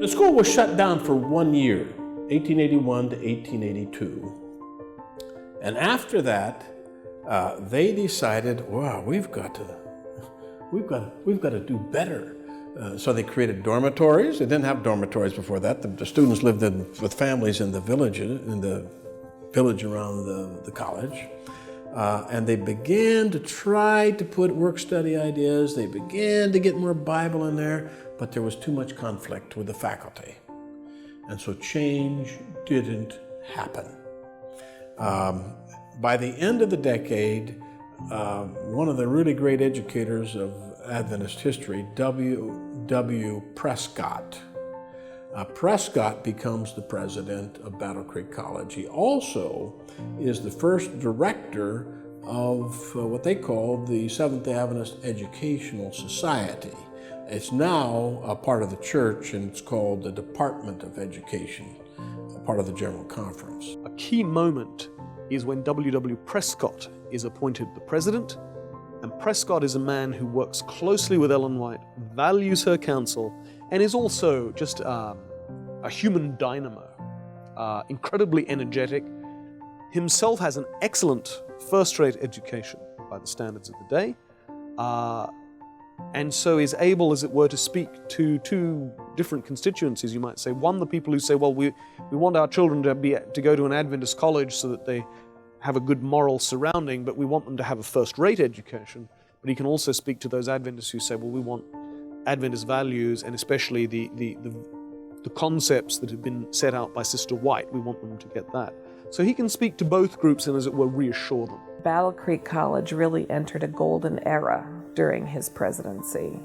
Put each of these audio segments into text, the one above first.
The school was shut down for 1 year, 1881 to 1882. And after that, they decided, wow, we've got to do better. So they created dormitories. They didn't have dormitories before that. The students lived with families in the village around the college. And they began to try to put work-study ideas. They began to get more Bible in there, but there was too much conflict with the faculty. And so change didn't happen. By the end of the decade, one of the really great educators of Adventist history, W. Prescott. Prescott becomes the president of Battle Creek College. He also is the first director of what they call the Seventh-day Adventist Educational Society. It's now a part of the church, and it's called the Department of Education, a part of the General Conference. A key moment is when W. Prescott is appointed the president, and Prescott is a man who works closely with Ellen White, values her counsel, and is also just a human dynamo, incredibly energetic, himself has an excellent first-rate education by the standards of the day, and so is able, as it were, to speak to two different constituencies, you might say. One, the people who say, well, we want our children to go to an Adventist college so that they have a good moral surrounding, but we want them to have a first-rate education. But he can also speak to those Adventists who say, well, we want Adventist values, and especially the concepts that have been set out by Sister White. We want them to get that. So he can speak to both groups and, as it were, reassure them. Battle Creek College really entered a golden era during his presidency.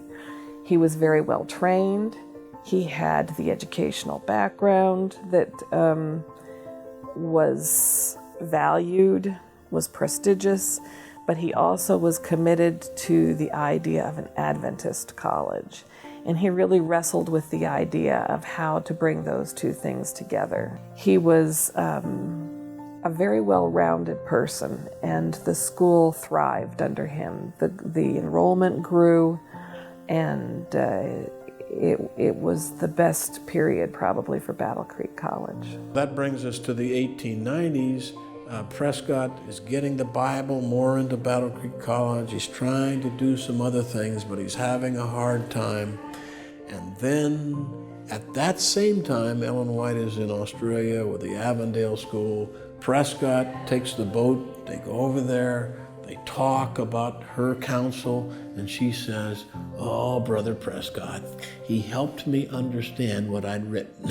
He was very well trained. He had the educational background that was valued, was prestigious, but he also was committed to the idea of an Adventist college. And he really wrestled with the idea of how to bring those two things together. He was a very well-rounded person, and the school thrived under him. The enrollment grew, and it was the best period probably for Battle Creek College. That brings us to the 1890s. Prescott is getting the Bible more into Battle Creek College. He's trying to do some other things, but he's having a hard time. And then, at that same time, Ellen White is in Australia with the Avondale School. Prescott takes the boat, they go over there, they talk about her counsel, and she says, oh, Brother Prescott, he helped me understand what I'd written.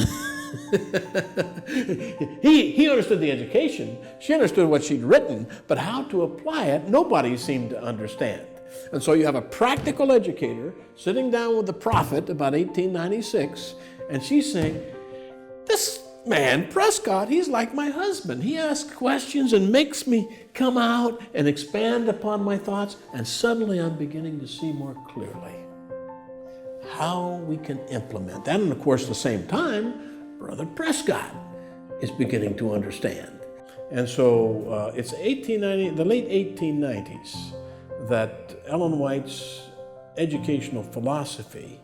He understood the education, she understood what she'd written, but how to apply it, nobody seemed to understand. And so you have a practical educator sitting down with the prophet about 1896, and she's saying, this man, Prescott, he's like my husband. He asks questions and makes me come out and expand upon my thoughts, and suddenly I'm beginning to see more clearly how we can implement that. And of course, at the same time, Brother Prescott is beginning to understand. And so it's the late 1890s, that Ellen White's educational philosophy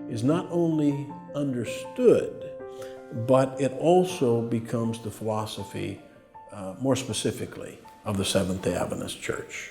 is not only understood, but it also becomes the philosophy, more specifically, of the Seventh-day Adventist Church.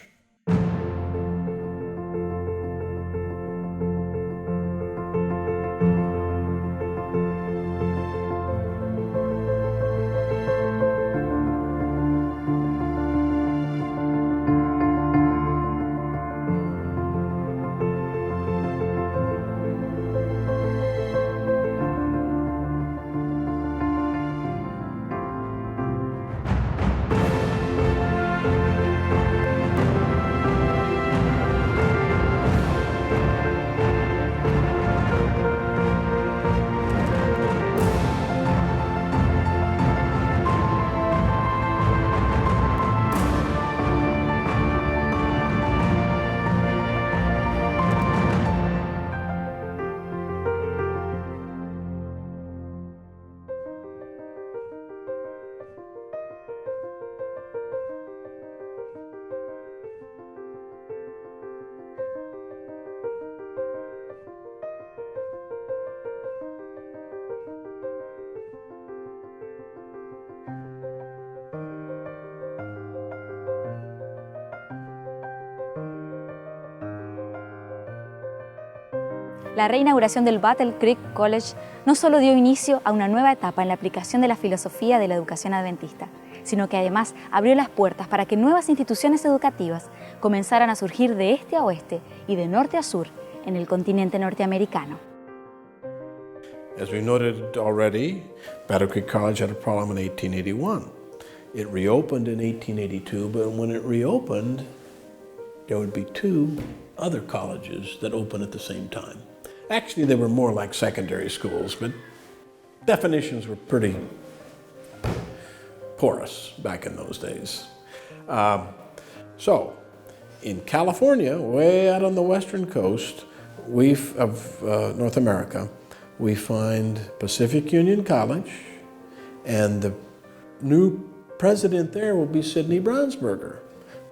La reinauguración del Battle Creek College no solo dio inicio a una nueva etapa en la aplicación de la filosofía de la educación adventista, sino que además abrió las puertas para que nuevas instituciones educativas comenzaran a surgir de este a oeste y de norte a sur en el continente norteamericano. As we noted already, Battle Creek College had a problem in 1881. It reopened in 1882, but when it reopened, there would be two other colleges that opened at the same time. Actually, they were more like secondary schools, but definitions were pretty porous back in those days. So, in California, way out on the western coast of North America, we find Pacific Union College, and the new president there will be Sidney Brownsberger,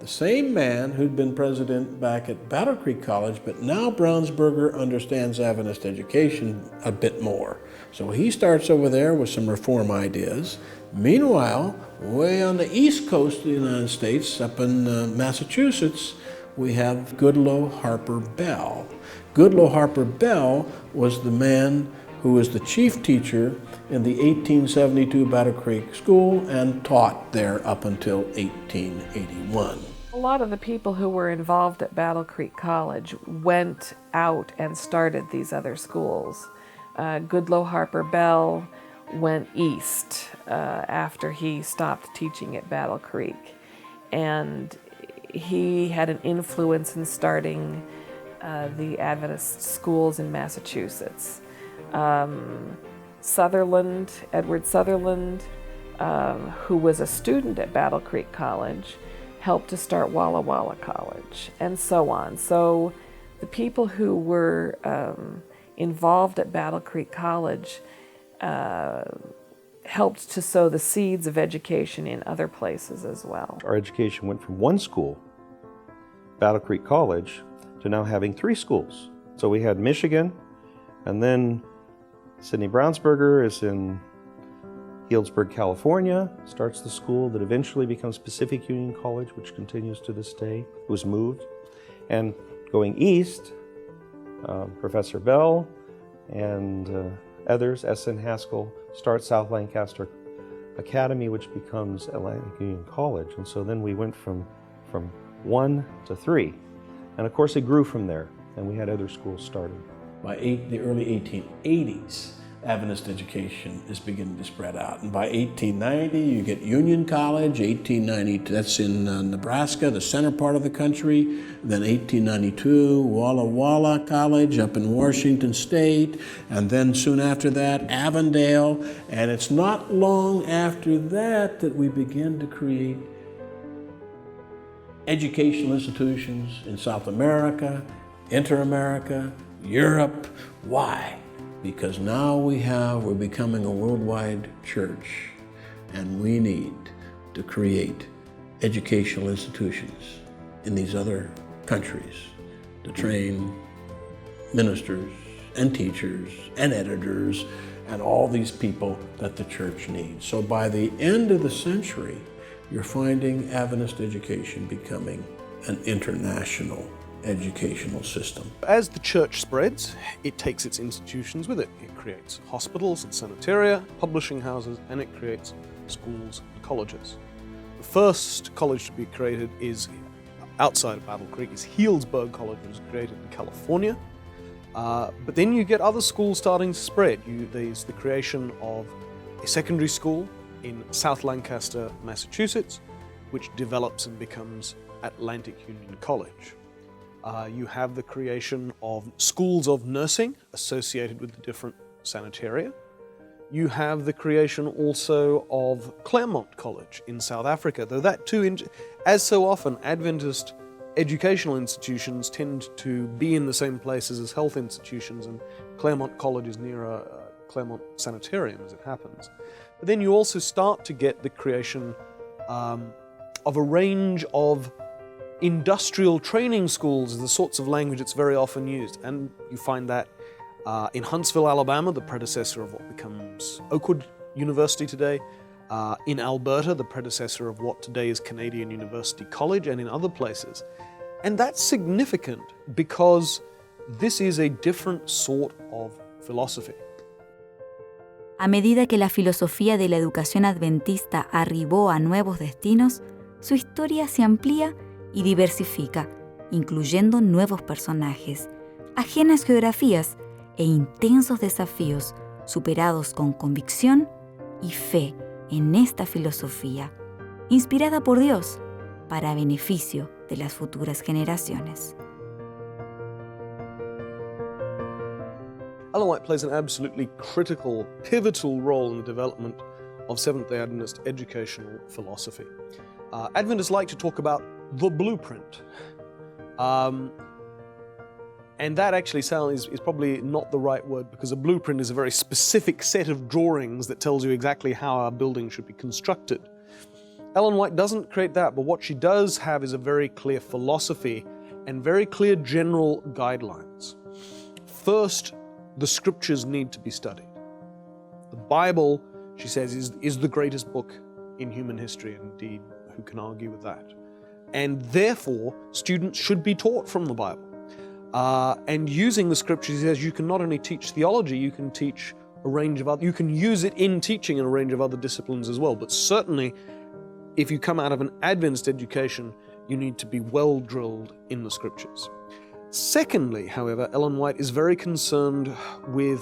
the same man who'd been president back at Battle Creek College, but now Brownsberger understands Adventist education a bit more. So he starts over there with some reform ideas. Meanwhile, way on the east coast of the United States, up in Massachusetts, we have Goodloe Harper Bell. Goodloe Harper Bell was the man who was the chief teacher in the 1872 Battle Creek School and taught there up until 1881. A lot of the people who were involved at Battle Creek College went out and started these other schools. Goodloe Harper Bell went east after he stopped teaching at Battle Creek, and he had an influence in starting the Adventist schools in Massachusetts. Edward Sutherland, who was a student at Battle Creek College, helped to start Walla Walla College, and so on. So the people who were involved at Battle Creek College helped to sow the seeds of education in other places as well. Our education went from one school, Battle Creek College, to now having 3 schools. So we had Michigan, and then Sidney Brownsberger is in Healdsburg, California, starts the school that eventually becomes Pacific Union College, which continues to this day. It was moved. And going east, Professor Bell and others, S.N. Haskell, start South Lancaster Academy, which becomes Atlantic Union College. And so then we went from 1 to 3. And of course it grew from there, and we had other schools started. By the early 1880s, Adventist education is beginning to spread out. And by 1890, you get Union College, 1892, that's in Nebraska, the center part of the country. Then 1892, Walla Walla College up in Washington State. And then soon after that, Avondale. And it's not long after that that we begin to create educational institutions in South America, Inter-America, Europe. Why? Because now we're becoming a worldwide church, and we need to create educational institutions in these other countries to train ministers and teachers and editors and all these people that the church needs. So by the end of the century, you're finding Adventist education becoming an international educational system. As the church spreads, it takes its institutions with it. It creates hospitals and sanitaria, publishing houses, and it creates schools and colleges. The first college to be created is outside of Battle Creek, is Healdsburg College, which was created in California. But then you get other schools starting to spread. There's the creation of a secondary school in South Lancaster, Massachusetts, which develops and becomes Atlantic Union College. You have the creation of schools of nursing associated with the different sanitaria. You have the creation also of Claremont College in South Africa, though that too, as so often, Adventist educational institutions tend to be in the same places as health institutions, and Claremont College is near a Claremont Sanitarium as it happens. But then you also start to get the creation of a range of industrial training schools, is the sorts of language that's very often used. And you find that in Huntsville, Alabama, the predecessor of what becomes Oakwood University today, in Alberta, the predecessor of what today is Canadian University College, and in other places. And that's significant because this is a different sort of philosophy. A medida que la filosofía de la educación adventista arribó a nuevos destinos, su historia se amplía y diversifica, incluyendo nuevos personajes, ajenas geografías e intensos desafíos superados con convicción y fe en esta filosofía, inspirada por Dios para beneficio de las futuras generaciones. Ellen White plays an absolutely critical, pivotal role in the development of Seventh-day Adventist educational philosophy. Adventists like to talk about the blueprint. And that actually is probably not the right word, because a blueprint is a very specific set of drawings that tells you exactly how our building should be constructed. Ellen White doesn't create that, but what she does have is a very clear philosophy and very clear general guidelines. First, the scriptures need to be studied. The Bible, she says, is the greatest book in human history, and indeed, who can argue with that? And therefore, students should be taught from the Bible. And using the scriptures, she says, you can not only teach theology, you can teach a range of other, you can use it in teaching in a range of other disciplines as well. But certainly, if you come out of an Adventist education, you need to be well drilled in the scriptures. Secondly, however, Ellen White is very concerned with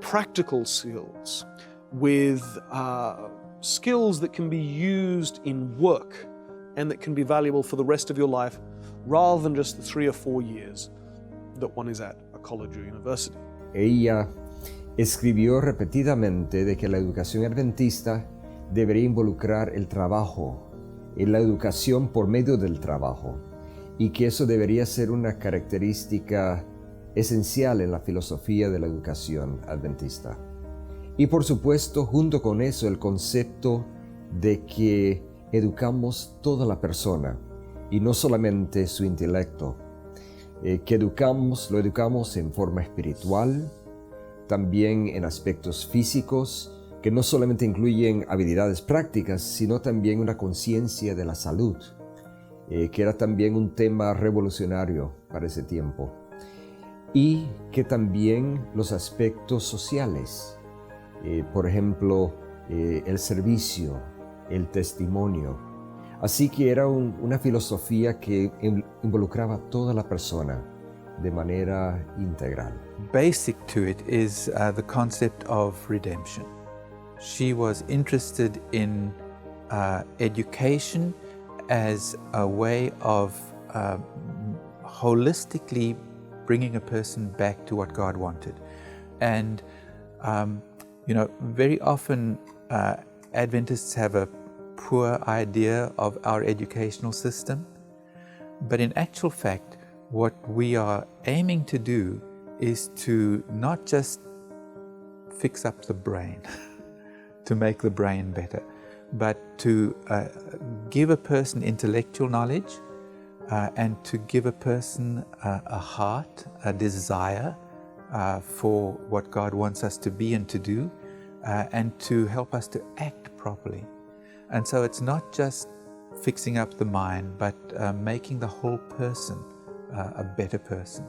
practical skills, with skills that can be used in work and that can be valuable for the rest of your life, rather than just the 3 or 4 years that one is at a college or university. Ella escribió repetidamente de que la educación adventista debería involucrar el trabajo, en la educación por medio del trabajo, y que eso debería ser una característica esencial en la filosofía de la educación adventista. Y por supuesto, junto con eso, el concepto de que educamos toda la persona y no solamente su intelecto, que lo educamos en forma espiritual, también en aspectos físicos, que no solamente incluyen habilidades prácticas, sino también una conciencia de la salud, que era también un tema revolucionario para ese tiempo, y que también los aspectos sociales, por ejemplo, el servicio, el testimonio. Así que era una filosofía que involucraba a toda la persona de manera integral. Basic to it is the concept of redemption. She was interested in education as a way of holistically bringing a person back to what God wanted. And, very often Adventists have a poor idea of our educational system, but in actual fact, what we are aiming to do is to not just fix up the brain, to make the brain better, but to give a person intellectual knowledge and to give a person a heart, a desire for what God wants us to be and to do, and to help us to act properly. And so it's not just fixing up the mind, but making the whole person a better person.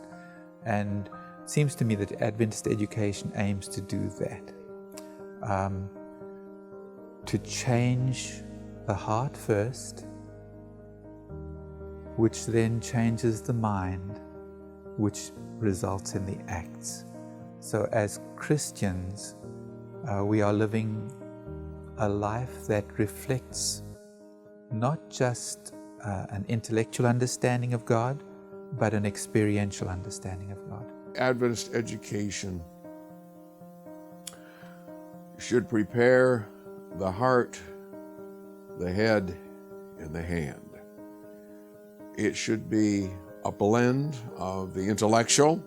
And it seems to me that Adventist education aims to do that. To change the heart first, which then changes the mind, which results in the acts. So as Christians, we are living a life that reflects not just an intellectual understanding of God, but an experiential understanding of God. Adventist education should prepare the heart, the head, and the hand. It should be a blend of the intellectual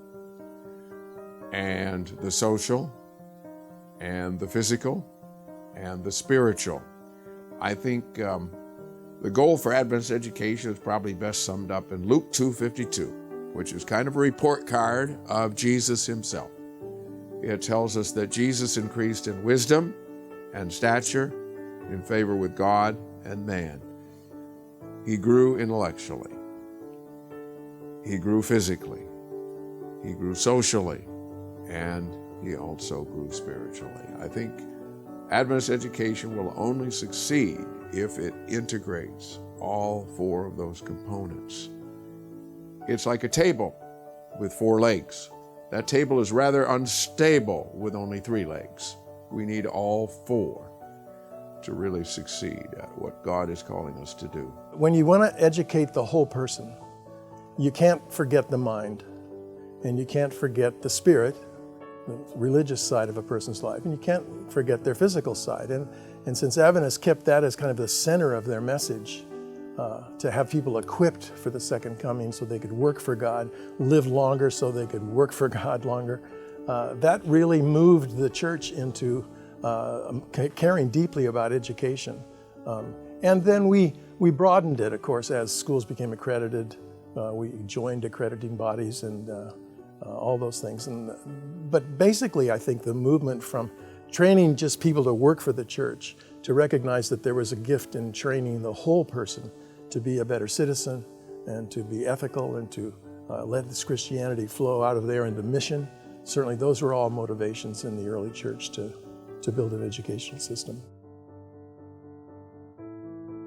and the social and the physical and the spiritual. I think the goal for Adventist education is probably best summed up in Luke 2:52, which is kind of a report card of Jesus himself. It tells us that Jesus increased in wisdom and stature, in favor with God and man. He grew intellectually. He grew physically. he grew socially, and he also grew spiritually. I think Adventist education will only succeed if it integrates all four of those components. It's like a table with 4 legs. That table is rather unstable with only 3 legs. We need all 4 to really succeed at what God is calling us to do. When you want to educate the whole person, you can't forget the mind, and you can't forget the spirit, the religious side of a person's life, and you can't forget their physical side. And since Adventists kept that as kind of the center of their message, to have people equipped for the second coming so they could work for God, live longer so they could work for God longer, that really moved the church into caring deeply about education. And then we broadened it, of course, as schools became accredited. We joined accrediting bodies and all those things. But basically, I think the movement from training just people to work for the church to recognize that there was a gift in training the whole person to be a better citizen and to be ethical and to let this Christianity flow out of there into mission. Certainly those were all motivations in the early church to build an educational system.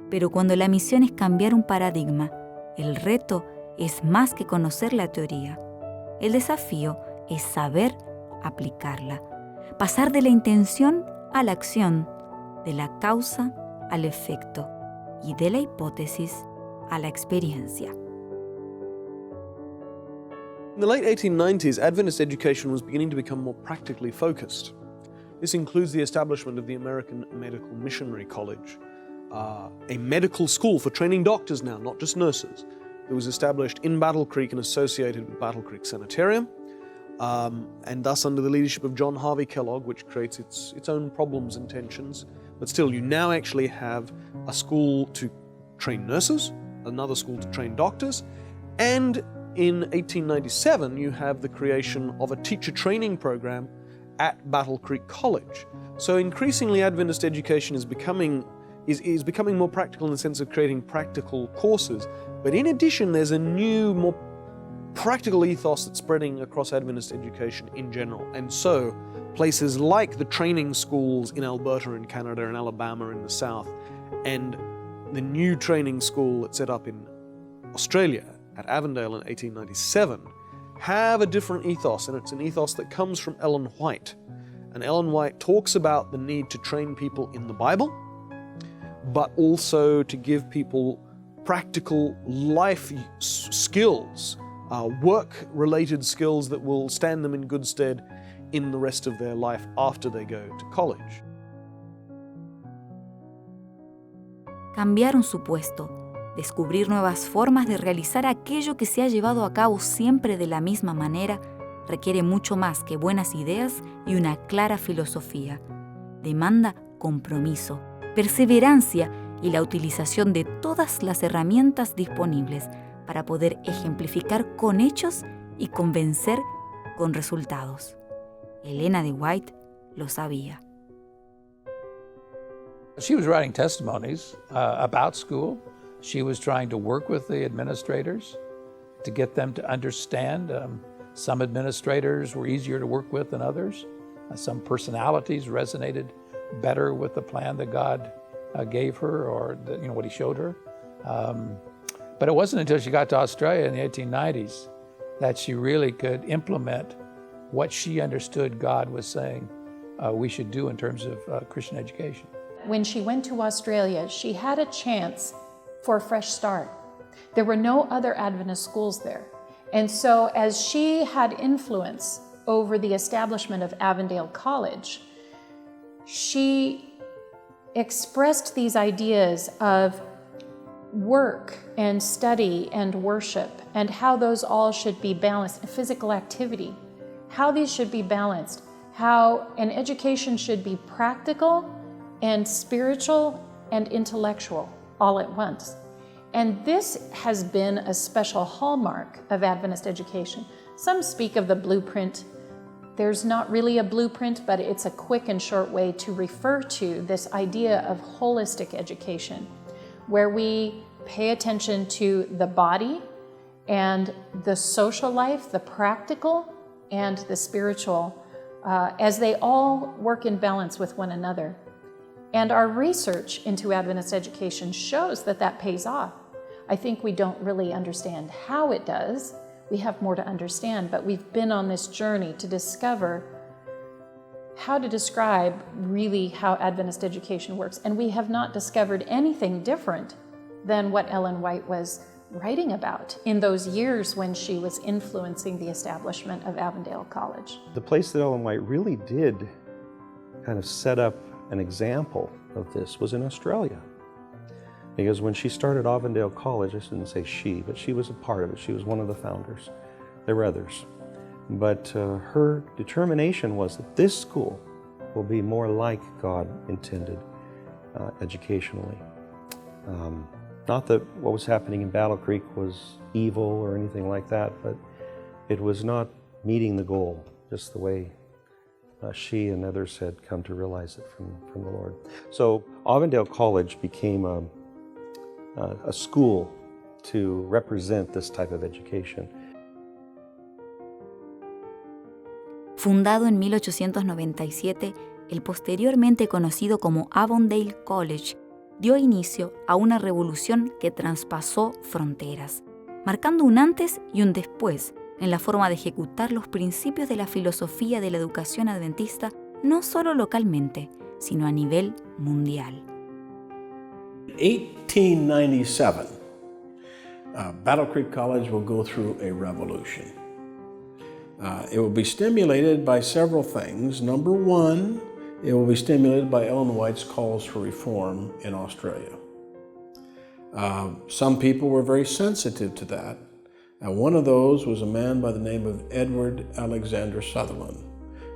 Pero cuando la misión es cambiar un paradigma, el reto es más que conocer la teoría. El desafío es saber aplicarla, pasar de la intención a la acción, de la causa al efecto y de la hipótesis a la experiencia. In the late 1890s, Adventist education was beginning to become more practically focused. This includes the establishment of the American Medical Missionary College, a medical school for training doctors now, not just nurses. It was established in Battle Creek and associated with Battle Creek Sanitarium, and thus under the leadership of John Harvey Kellogg, which creates its own problems and tensions. But still, you now actually have a school to train nurses, another school to train doctors, and in 1897, you have the creation of a teacher training program at Battle Creek College. So increasingly, Adventist education is becoming more practical in the sense of creating practical courses. But in addition, there's a new, more practical ethos that's spreading across Adventist education in general. And so places like the training schools in Alberta in Canada and Alabama in the South, and the new training school that's set up in Australia at Avondale in 1897, have a different ethos, and it's an ethos that comes from Ellen White. And Ellen White talks about the need to train people in the Bible, but also to give people practical life skills, work-related skills that will stand them in good stead in the rest of their life after they go to college. Cambiar un supuesto, descubrir nuevas formas de realizar aquello que se ha llevado a cabo siempre de la misma manera, requiere mucho más que buenas ideas y una clara filosofía. Demanda compromiso, perseverancia y la utilización de todas las herramientas disponibles para poder ejemplificar con hechos y convencer con resultados. Elena de White lo sabía. She was writing testimonies about school. She was trying to work with the administrators to get them to understand. Some administrators were easier to work with than others. Some personalities resonated better with the plan that God gave her, or what He showed her. But it wasn't until she got to Australia in the 1890s that she really could implement what she understood God was saying we should do in terms of Christian education. When she went to Australia, she had a chance for a fresh start. There were no other Adventist schools there. And so as she had influence over the establishment of Avondale College, she expressed these ideas of work and study and worship and how those all should be balanced, physical activity, how these should be balanced, how an education should be practical and spiritual and intellectual all at once. And this has been a special hallmark of Adventist education. Some speak of the blueprint. There's not really a blueprint, but it's a quick and short way to refer to this idea of holistic education, where we pay attention to the body and the social life, the practical and the spiritual, as they all work in balance with one another. And our research into Adventist education shows that that pays off. I think we don't really understand how it does. We have more to understand, but we've been on this journey to discover how to describe really how Adventist education works. And we have not discovered anything different than what Ellen White was writing about in those years when she was influencing the establishment of Avondale College. The place that Ellen White really did kind of set up an example of this was in Australia. Because when she started Avondale College, I shouldn't say she, but she was a part of it. She was one of the founders. There were others. But her determination was that this school will be more like God intended educationally. Not that what was happening in Battle Creek was evil or anything like that, but it was not meeting the goal just the way she and others had come to realize it from the Lord. So Avondale College became a school to represent this type of education. Fundado en 1897, el posteriormente conocido como Avondale College dio inicio a una revolución que traspasó fronteras, marcando un antes y un después en la forma de ejecutar los principios de la filosofía de la educación adventista, no solo localmente, sino a nivel mundial. 1897, Battle Creek College will go through a revolution. It will be stimulated by several things. Number one, it will be stimulated by Ellen White's calls for reform in Australia. Some people were very sensitive to that. And one of those was a man by the name of Edward Alexander Sutherland,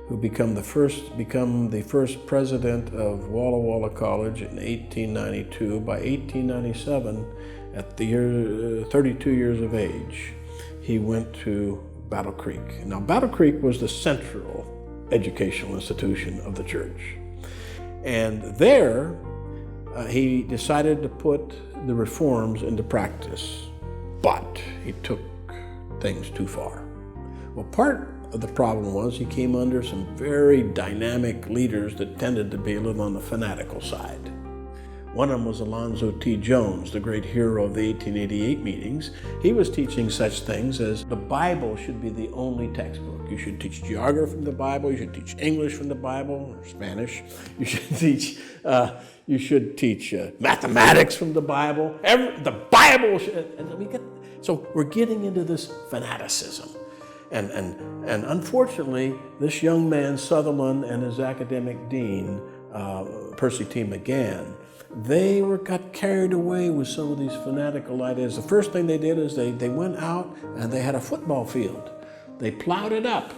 who become the first president of Walla Walla College in 1892. By 1897, at the year 32 years of age, he went to Battle Creek. Now, Battle Creek was the central educational institution of the church. And there, he decided to put the reforms into practice, but he took things too far. Well, part of the problem was he came under some very dynamic leaders that tended to be a little on the fanatical side. One of them was Alonzo T. Jones, the great hero of the 1888 meetings. He was teaching such things as the Bible should be the only textbook. You should teach geography from the Bible, you should teach English from the Bible, or Spanish. You should teach mathematics from the Bible. The Bible should, so we're getting into this fanaticism. And unfortunately, this young man, Sutherland, and his academic dean, Percy T. McGann, they got carried away with some of these fanatical ideas. The first thing they did is they went out and they had a football field. They plowed it up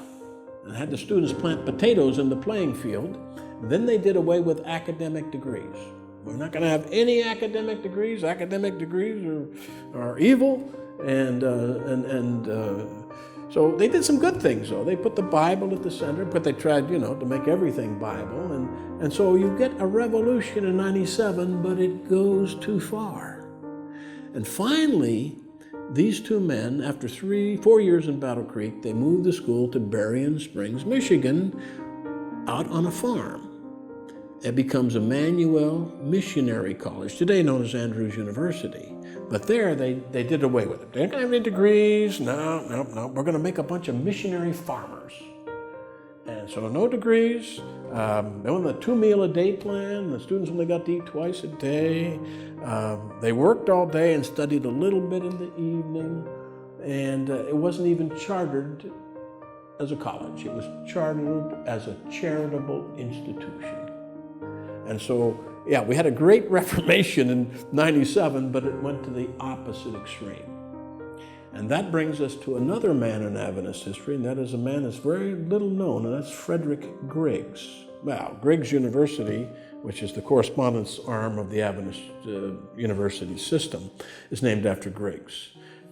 and had the students plant potatoes in the playing field. Then they did away with academic degrees. We're not going to have any academic degrees. Academic degrees are evil. So they did some good things, though. They put the Bible at the center, but they tried, to make everything Bible. And so you get a revolution in 97, but it goes too far. And finally, these two men, after 4 years in Battle Creek, they moved the school to Berrien Springs, Michigan, out on a farm. It becomes Emmanuel Missionary College, today known as Andrews University. But there, they did away with it. They didn't have any degrees. No. We're going to make a bunch of missionary farmers. And so no degrees. They went on a 2-meal-a-day plan. The students only got to eat twice a day. They worked all day and studied a little bit in the evening. And it wasn't even chartered as a college. It was chartered as a charitable institution. And so, we had a great Reformation in 97, but it went to the opposite extreme. And that brings us to another man in Adventist history, and that is a man that's very little known, and that's Frederick Griggs. Well, Griggs University, which is the correspondence arm of the Adventist university system, is named after Griggs.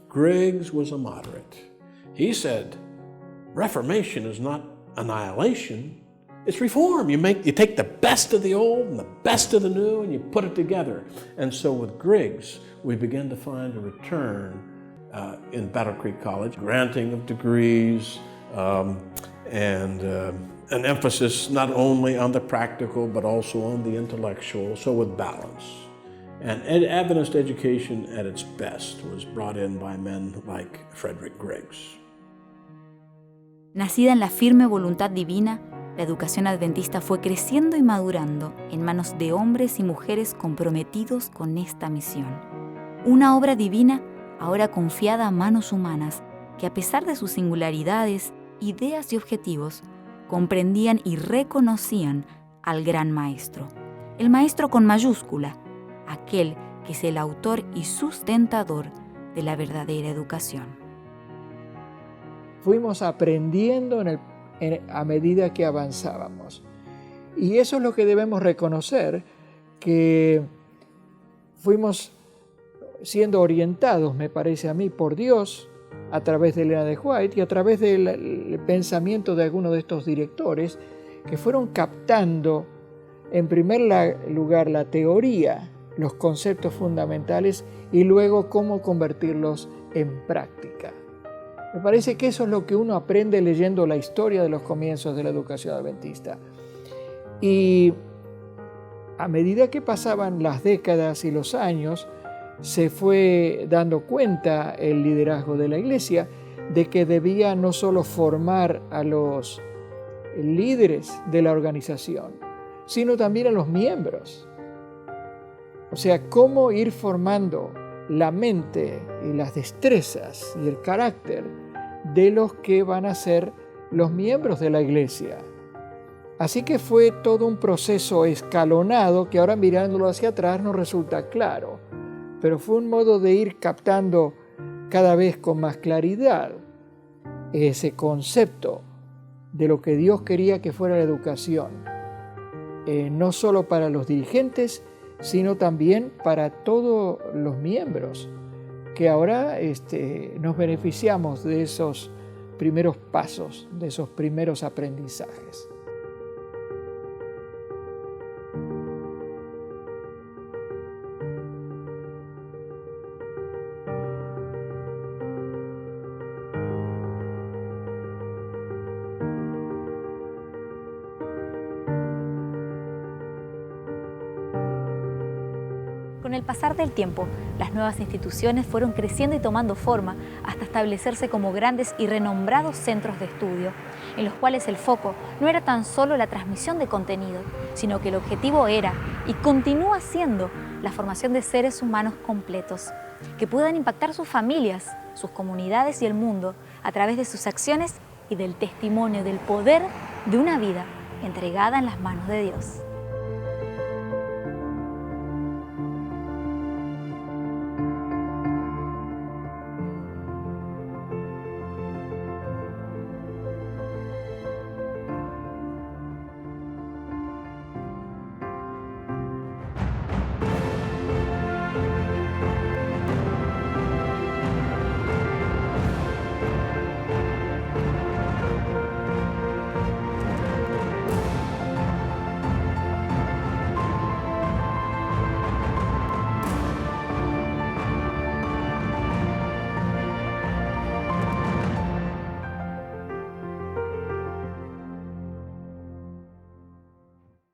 Griggs was a moderate. He said, Reformation is not annihilation, it's reform. You take the best of the old and the best of the new and you put it together. And so with Griggs, we begin to find a return in Battle Creek College, granting of degrees, and an emphasis not only on the practical but also on the intellectual, so with balance. And Adventist education at its best was brought in by men like Frederick Griggs. Nacida en la firme voluntad divina, la educación adventista fue creciendo y madurando en manos de hombres y mujeres comprometidos con esta misión. Una obra divina ahora confiada a manos humanas que, a pesar de sus singularidades, ideas y objetivos, comprendían y reconocían al gran maestro. El maestro con mayúscula, aquel que es el autor y sustentador de la verdadera educación. Fuimos aprendiendo a medida que avanzábamos. Y eso es lo que debemos reconocer, que fuimos siendo orientados, me parece a mí, por Dios, a través de Elena de White y a través del pensamiento de algunos de estos directores, que fueron captando, en primer lugar, la teoría, los conceptos fundamentales, y luego cómo convertirlos en práctica. Me parece que eso es lo que uno aprende leyendo la historia de los comienzos de la educación adventista. Y a medida que pasaban las décadas y los años, se fue dando cuenta el liderazgo de la Iglesia de que debía no solo formar a los líderes de la organización, sino también a los miembros. O sea, cómo ir formando la mente y las destrezas y el carácter de los que van a ser los miembros de la Iglesia. Así que fue todo un proceso escalonado que ahora mirándolo hacia atrás nos resulta claro, pero fue un modo de ir captando cada vez con más claridad ese concepto de lo que Dios quería que fuera la educación, no solo para los dirigentes, sino también para todos los miembros, que ahora nos beneficiamos de esos primeros pasos, de esos primeros aprendizajes. Con el pasar del tiempo, las nuevas instituciones fueron creciendo y tomando forma hasta establecerse como grandes y renombrados centros de estudio, en los cuales el foco no era tan solo la transmisión de contenido, sino que el objetivo era y continúa siendo la formación de seres humanos completos, que puedan impactar sus familias, sus comunidades y el mundo a través de sus acciones y del testimonio del poder de una vida entregada en las manos de Dios.